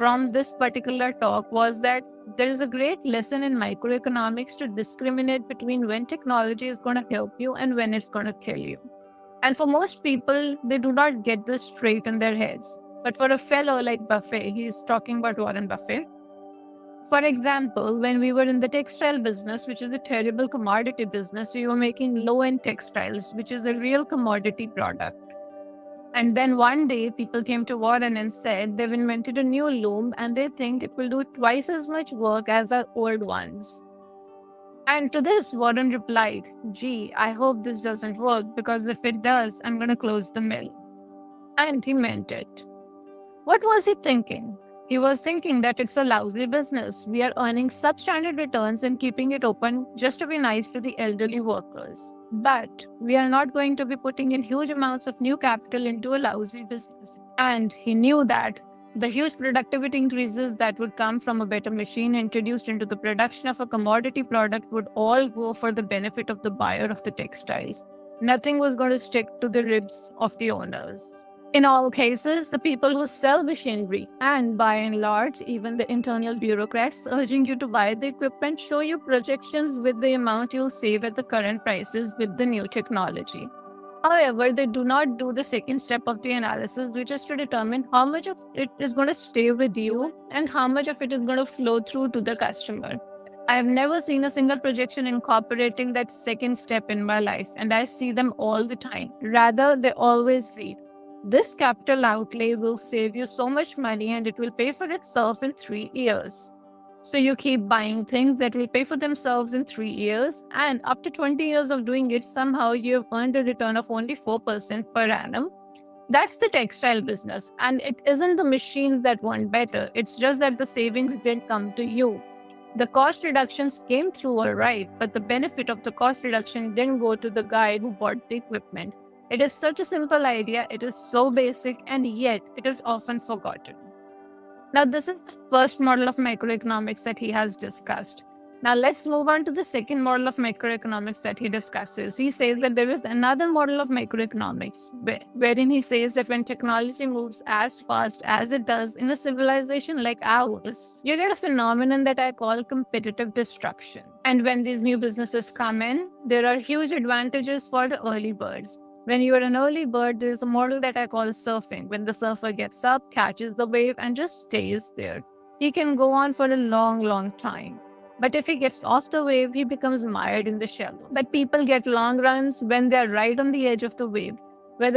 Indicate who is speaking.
Speaker 1: from this particular talk was that there is a great lesson in microeconomics to discriminate between when technology is going to help you and when it's going to kill you. And for most people, they do not get this straight in their heads. But for a fellow like Buffett, he's talking about Warren Buffett. For example, when we were in the textile business, which is a terrible commodity business, we were making low-end textiles, which is a real commodity product. And then one day, people came to Warren and said they've invented a new loom and they think it will do twice as much work as our old ones. And to this, Warren replied, "Gee, I hope this doesn't work because if it does, I'm going to close the mill." And he meant it. What was he thinking? He was thinking that it's a lousy business. We are earning substandard returns and keeping it open just to be nice to the elderly workers. But we are not going to be putting in huge amounts of new capital into a lousy business. And he knew that the huge productivity increases that would come from a better machine introduced into the production of a commodity product would all go for the benefit of the buyer of the textiles. Nothing was going to stick to the ribs of the owners. In all cases, the people who sell machinery, and by and large, even the internal bureaucrats urging you to buy the equipment, show you projections with the amount you'll save at the current prices with the new technology. However, they do not do the second step of the analysis, which is to determine how much of it is going to stay with you and how much of it is going to flow through to the customer. I have never seen a single projection incorporating that second step in my life, and I see them all the time. Rather, they always read, "This capital outlay will save you so much money and it will pay for itself in 3 years." So you keep buying things that will pay for themselves in 3 years, and after 20 years of doing it, somehow you have earned a return of only 4% per annum. That's the textile business. And it isn't the machines that want better. It's just that the savings didn't come to you. The cost reductions came through all right, but the benefit of the cost reduction didn't go to the guy who bought the equipment. It is such a simple idea, it is so basic, and yet it is often forgotten. Now, this is the first model of microeconomics that he has discussed. Now, let's move on to the second model of microeconomics that he discusses. He says that there is another model of microeconomics, wherein he says that when technology moves as fast as it does in a civilization like ours, you get a phenomenon that I call competitive destruction. And when these new businesses come in, there are huge advantages for the early birds. When you are an early bird, there is a model that I call surfing. When the surfer gets up, catches the wave, and just stays there, he can go on for a long, long time. But if he gets off the wave, he becomes mired in the shallows. But people get long runs when they're right on the edge of the wave.